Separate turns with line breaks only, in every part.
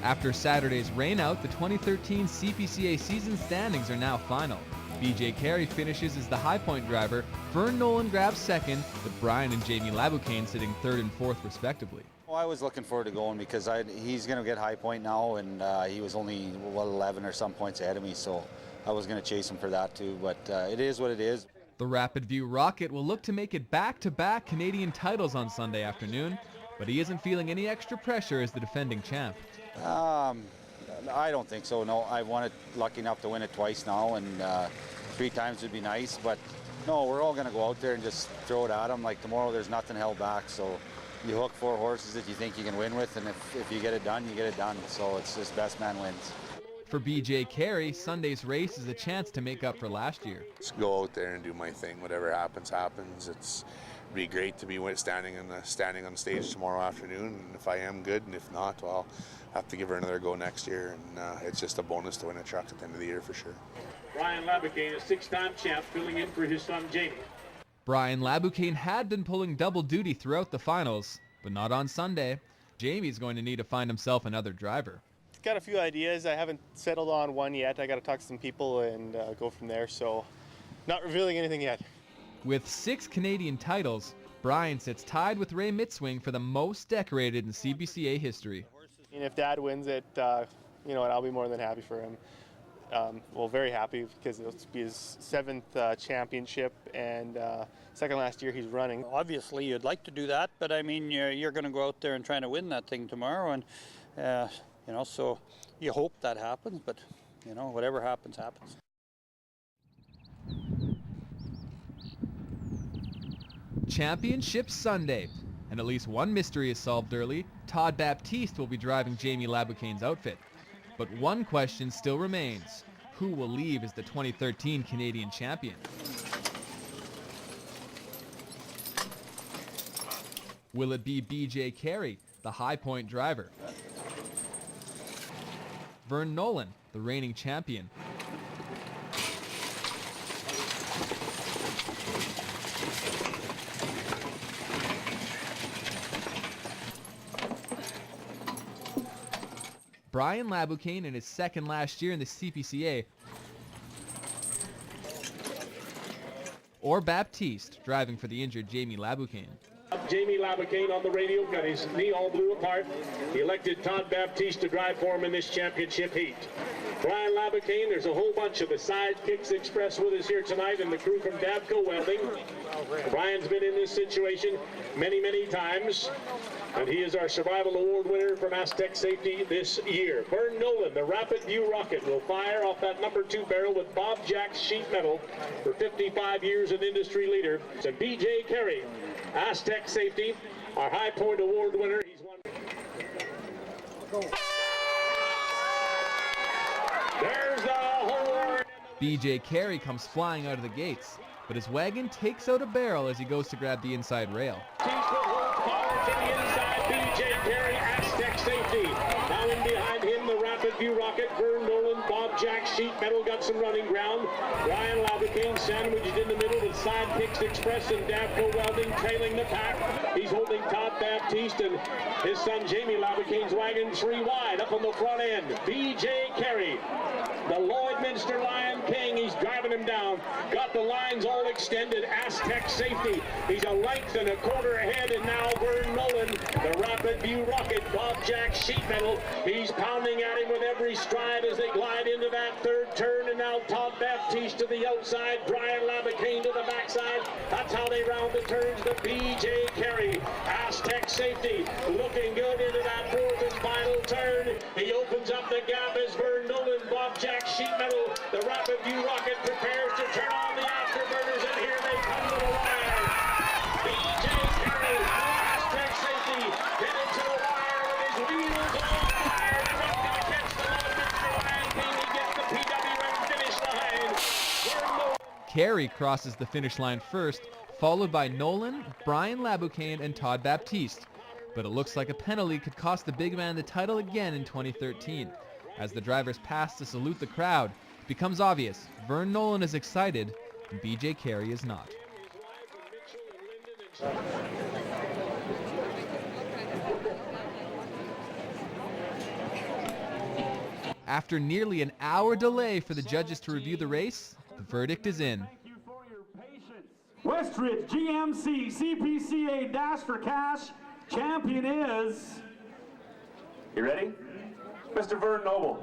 After Saturday's rainout, the 2013 CPCA season standings are now final. BJ Carey finishes as the high point driver, Vern Nolan grabs second, with Brian and Jamie Laboucaine sitting third and fourth respectively.
Well, I was looking forward to going because he's going to get high point now, and he was only 11 or some points ahead of me, so I was going to chase him for that too, but it is what it is.
The Rapid View Rocket will look to make it back-to-back Canadian titles on Sunday afternoon, but he isn't feeling any extra pressure as the defending champ.
I don't think so, no. I've won it, lucky enough to win it twice now, and 3 times would be nice, but no, we're all going to go out there and just throw it at them. Like tomorrow, there's nothing held back, so you hook 4 horses that you think you can win with, and if you get it done, you get it done. So it's just best man wins.
For BJ Carey, Sunday's race is a chance to make up for last year.
Just go out there and do my thing. Whatever happens, happens. It'd be great to be standing on the stage tomorrow afternoon. And if I am good, and if not, well, I'll have to give her another go next year. And it's just a bonus to win a truck at the end of the year for sure.
Brian Laboucaine, a 6-time champ, filling in for his son Jamie.
Brian Laboucaine had been pulling double duty throughout the finals, but not on Sunday. Jamie's going to need to find himself another driver.
Got a few ideas. I haven't settled on one yet. I got to talk to some people and go from there, so not revealing anything yet.
With 6 Canadian titles, Brian sits tied with Ray Mitzwing for the most decorated in CPCA history.
And if Dad wins it, I'll be more than happy for him. Very happy because it'll be his 7th championship and second last year he's running.
Obviously, you'd like to do that, but I mean, you're going to go out there and try to win that thing tomorrow, and so you hope that happens, but whatever happens, happens.
Championship Sunday, and at least one mystery is solved early. Todd Baptiste will be driving Jamie Laboukaine's outfit. But one question still remains. Who will leave as the 2013 Canadian champion? Will it be BJ Carey, the high point driver? Vern Nolan, the reigning champion? Brian Laboucaine in his second last year in the CPCA, or Baptiste driving for the injured Jamie Laboucaine.
Jamie Laboucaine on the radio got his knee all blew apart. He elected Todd Baptiste to drive for him in this championship heat. Brian Laboucaine, there's a whole bunch of the Sidekicks Express with us here tonight and the crew from Dabco Welding. Brian's been in this situation many, many times, and he is our Survival Award winner from Aztec Safety this year. Vern Nolan, the Rapid View Rocket, will fire off that number 2 barrel with Bob Jack's sheet metal for 55 years an industry leader. So BJ Carey, Aztec Safety, our High Point Award winner. He's won. There's the horn.
BJ Carey comes flying out of the gates, but his wagon takes out a barrel as he goes to grab the inside rail.
BJ Carey, Aztec Safety. Now in behind him, the Rapid View Rocket, Vern Nolan, Bob Jack, sheet metal got some running ground. Brian Laboucaine sandwiched in the middle with Sidekicks Express and Dabco Welding trailing the pack. He's holding Todd Baptiste and his son Jamie Laboukaine's wagon 3 wide up on the front end. BJ Carey, the Lloydminster Lion King, he's driving him down. Got the lines all extended. Aztec Safety, he's a length and a quarter ahead, and now Vern Nolan, the Rapid View Rocket, Bob Jack sheet metal. He's pounding at him with every stride as they glide into that 3rd turn, and now Todd Baptiste to the outside, Brian Laboucaine to the backside. That's how they round the turns. The BJ Carey, Aztec Safety, looking good into that 4th and final turn. He opens up the gap as Vern Nolan, Bob Jack sheet metal, the Rapid View Rocket prepares to turn on the afterburners, and here they come to the wire. BJ Carey, Aztec Safety, headed to the wire with his wheels on fire. He's not going to catch the Lloydminster Lion King. He gets the PWM finish line. Vern Nolan.
Carey crosses the finish line first, followed by Nolan, Brian Laboucaine, and Todd Baptiste. But it looks like a penalty could cost the big man the title again in 2013. As the drivers pass to salute the crowd, it becomes obvious Vern Nolan is excited and BJ Carey is not. After nearly an hour delay for the judges to review the race, the verdict is in.
Westridge GMC CPCA Dash for Cash champion is, you ready? Mr. Vern Noble.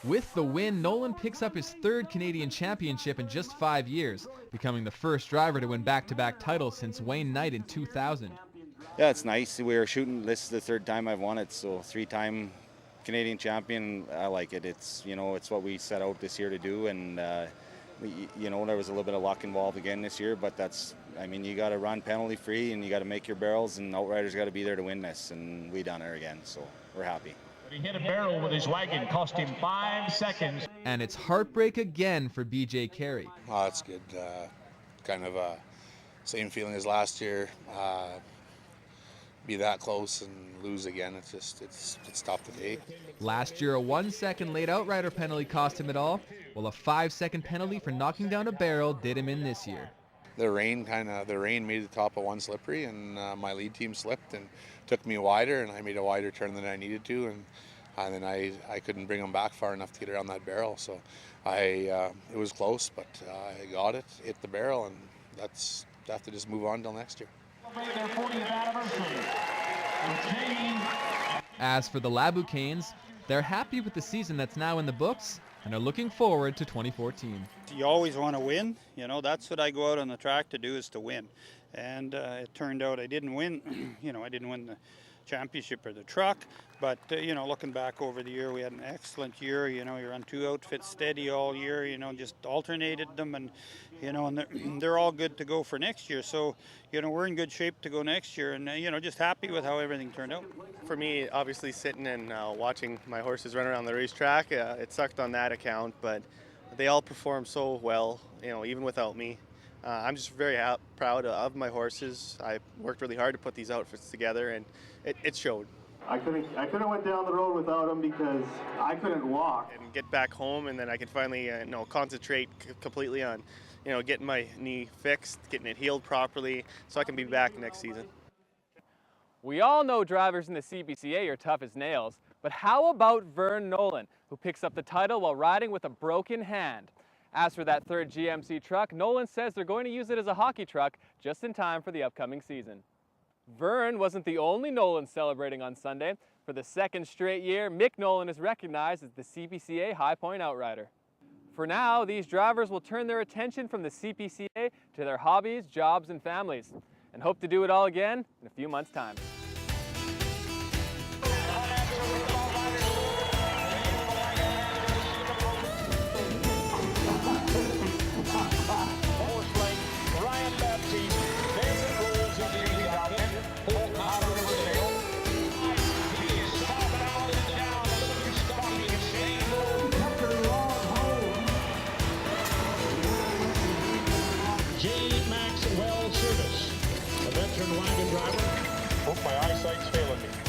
With the win, Nolan picks up his third Canadian championship in just 5 years, becoming the first driver to win back-to-back titles since Wayne Knight in 2000.
Yeah, it's nice. We were shooting. This is the third time I've won it, so 3-time Canadian champion. I like it. It's, you know, it's what we set out this year to do, and you know, there was a little bit of luck involved again this year, but that's, I mean, you got to run penalty free and you got to make your barrels, and Outriders got to be there to win this, and we done it again, so we're happy.
He hit a barrel with his wagon, cost him 5 seconds.
And it's heartbreak again for BJ Carey.
Oh, that's good. Kind of same feeling as last year. Be that close and lose again. It's tough to take.
Last year, a 1-second late outrider penalty cost him it all, while a 5-second penalty for knocking down a barrel did him in this year.
The rain made the top of one slippery, and my lead team slipped and took me wider, and I made a wider turn than I needed to, and then I couldn't bring them back far enough to get around that barrel. So it was close, but I got it, hit the barrel, and that's have to just move on till next year.
Their 40th anniversary.
As for the Labucanes, they're happy with the season that's now in the books and are looking forward to 2014.
You always want to win. You know, that's what I go out on the track to do, is to win. And it turned out I didn't win. You know, I didn't win the championship or the truck, but you know, looking back over the year, we had an excellent year. You know, you're on 2 outfits steady all year, you know, just alternated them, and you know, and they're all good to go for next year. So, you know, we're in good shape to go next year, and you know, just happy with how everything turned out.
For me, obviously sitting and watching my horses run around the racetrack, it sucked on that account, but they all performed so well, you know, even without me. I'm just very proud of my horses. I worked really hard to put these outfits together, and it showed.
I couldn't went down the road without him because I couldn't walk.
And get back home, and then I can finally concentrate completely on, you know, getting my knee fixed, getting it healed properly, so I can be back next season.
We all know drivers in the CBCA are tough as nails, but how about Vern Nolan, who picks up the title while riding with a broken hand? As for that third GMC truck, Nolan says they're going to use it as a hockey truck just in time for the upcoming season. Vern wasn't the only Nolan celebrating on Sunday. For the second straight year, Mick Nolan is recognized as the CPCA High Point Outrider. For now, these drivers will turn their attention from the CPCA to their hobbies, jobs, and families, and hope to do it all again in a few months' time.
J. Maxwell Service, a veteran wagon driver. Hope my eyesight's failing me.